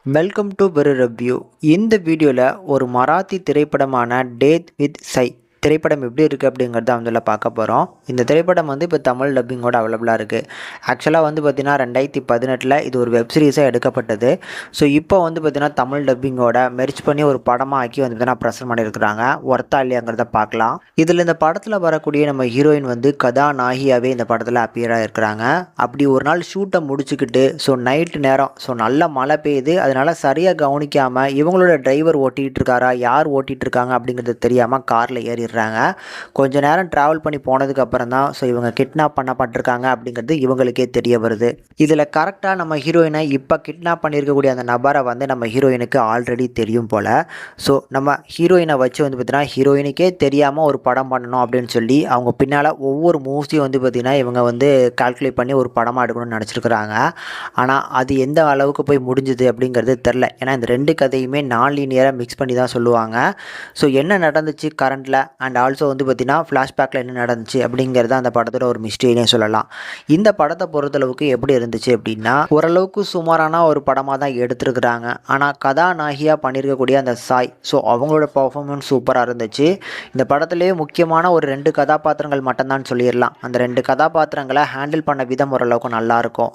Welcome to பெரு review. இந்த வீடியோவில் ஒரு மராத்தி திரைப்படமான டேத் வித் சை திரைப்படம் எப்படி இருக்குது அப்படிங்கிறத வந்து பார்க்க போகிறோம். இந்த திரைப்படம் வந்து இப்போ தமிழ் டப்பிங்கோட அவைலபிளாக இருக்குது. ஆக்சுவலாக வந்து பார்த்திங்கன்னா 2018 இது ஒரு வெப் சீரிஸாக எடுக்கப்பட்டது. ஸோ இப்போ வந்து பார்த்திங்கன்னா தமிழ் டப்பிங்கோட மெர்ஜ் பண்ணி ஒரு படமாக ஆக்கி வந்து பார்த்திங்கன்னா ப்ரெசென்ட் பண்ணியிருக்கிறாங்க. ஒர்த்தா இல்லையாங்கிறத பார்க்கலாம். இதில் இந்த படத்தில் வரக்கூடிய நம்ம ஹீரோயின் வந்து கதாநாயகியாகவே இந்த படத்தில் அப்பியராக இருக்கிறாங்க. அப்படி ஒரு நாள் ஷூட்டை முடிச்சுக்கிட்டு நைட்டு நேரம் நல்ல மழை பெய்யுது. அதனால் சரியாக கவனிக்காமல் இவங்களோட டிரைவர் ஓட்டிகிட்டு இருக்காரா, யார் ஓட்டிகிட்டு இருக்காங்க அப்படிங்கிறது தெரியாமல் காரில் ஏறிடுறாங்க. கொஞ்ச நேரம் ட்ராவல் பண்ணி போனதுக்கப்புறம் தான் இவங்க கிட்னாப் பண்ணப்பட்டிருக்காங்க அப்படிங்கிறது இவங்களுக்கே தெரிய வருது. இதில் கரெக்டாக நம்ம ஹீரோயினை இப்போ கிட்னாப் பண்ணியிருக்கக்கூடிய அந்த நபரை வந்து நம்ம ஹீரோயினுக்கு ஆல்ரெடி தெரியும் போல். ஸோ நம்ம ஹீரோயினை வச்சு வந்து பார்த்திங்கன்னா ஹீரோயினுக்கே தெரியாமல் ஒரு படம் பண்ணணும் அப்படின்னு சொல்லி அவங்க பின்னால் ஒவ்வொரு மூவ்ஸையும் வந்து பார்த்திங்கன்னா இவங்க வந்து கால்குலேட் பண்ணி ஒரு படமாக எடுக்கணும்னு நினச்சிருக்கிறாங்க. ஆனால் அது எந்த அளவுக்கு போய் முடிஞ்சுது அப்படிங்கிறது தெரில. ஏன்னா இந்த ரெண்டு கதையுமே நான் லீனியராக மிக்ஸ் பண்ணி தான் சொல்லுவாங்க. ஸோ என்ன நடந்துச்சு கரண்டில் அண்ட் ஆல்சோ வந்து பார்த்திங்கன்னா ஃப்ளாஷ்பேக்கில் என்ன நடந்துச்சு அப்படிங்கிறது அந்த படத்தோட ஒரு மிஸ்டேக்னே சொல்லலாம். இந்த படத்தை பொறுத்தளவுக்கு எப்படி இருந்துச்சு அப்படின்னா, ஓரளவுக்கு சுமாரான ஒரு படமாக தான் எடுத்துருக்குறாங்க. ஆனால் கதாநாயகியாக பண்ணியிருக்கக்கூடிய அந்த சாய், அவங்களோட பர்ஃபார்மன்ஸ் சூப்பராக இருந்துச்சு. இந்த படத்துலேயே முக்கியமான ஒரு 2 கதாபாத்திரங்கள் மட்டும்தான் சொல்லிடலாம். அந்த 2 கதாபாத்திரங்களை ஹேண்டில் பண்ண விதம் ஓரளவுக்கு நல்லாயிருக்கும்.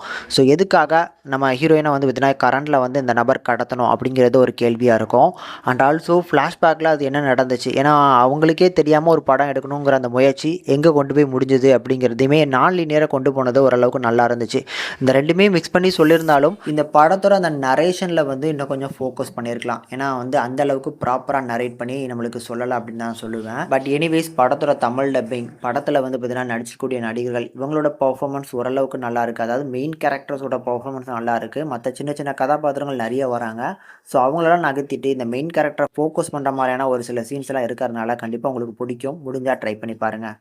எதுக்காக நம்ம ஹீரோயினை வந்து பார்த்திங்கன்னா கரண்டில் வந்து இந்த நபர் கடத்தணும் அப்படிங்கிறது ஒரு கேள்வியாக இருக்கும். அண்ட் ஆல்சோ ஃப்ளாஷ்பேக்கில் அது என்ன நடந்துச்சு, ஏன்னா அவங்களுக்கே தெரியாமல் ஒரு படம் எடுக்கணுங்கிற அந்த முயற்சி எங்கே கொண்டு போய் முடிஞ்சது அப்படிங்கிறதையுமே நான் லீனியராக கொண்டு போனது ஓரளவுக்கு நல்லா இருந்துச்சு. இந்த ரெண்டுமே மிக்ஸ் பண்ணி சொல்லியிருந்தாலும் இந்த படத்தோட அந்த நரேஷனில் வந்து இன்னும் கொஞ்சம் ஃபோக்கஸ் பண்ணியிருக்கலாம். ஏன்னா வந்து அந்த அளவுக்கு ப்ராப்பராக நரேட் பண்ணி நம்மளுக்கு சொல்லலை அப்படின்னு தான் சொல்லுவேன். பட் எனிவேஸ் படத்தோட தமிழ் டப்பிங் படத்தில் வந்து பார்த்திங்கன்னா நடிச்சிக்கூடிய நடிகர்கள் இவங்களோட பர்ஃபார்மன்ஸ் ஓரளவுக்கு நல்லா இருக்குது. அதாவது மெயின் கேரக்டர்ஸோட பர்ஃபார்மன்ஸ் நல்லா இருக்குது. மற்ற சின்ன சின்ன கதாபாத்திரங்கள் நிறைய வராங்க. அவங்களெல்லாம் நகர்த்திட்டு இந்த மெயின் கேரக்டரை ஃபோக்கஸ் பண்ணுற மாதிரியான ஒரு சில சீன்ஸ்லாம் இருக்கிறதுனால கண்டிப்பாக உங்களுக்கு பிடிக்கும். முடிஞ்சால் ட்ரை பண்ணி பாருங்கள்.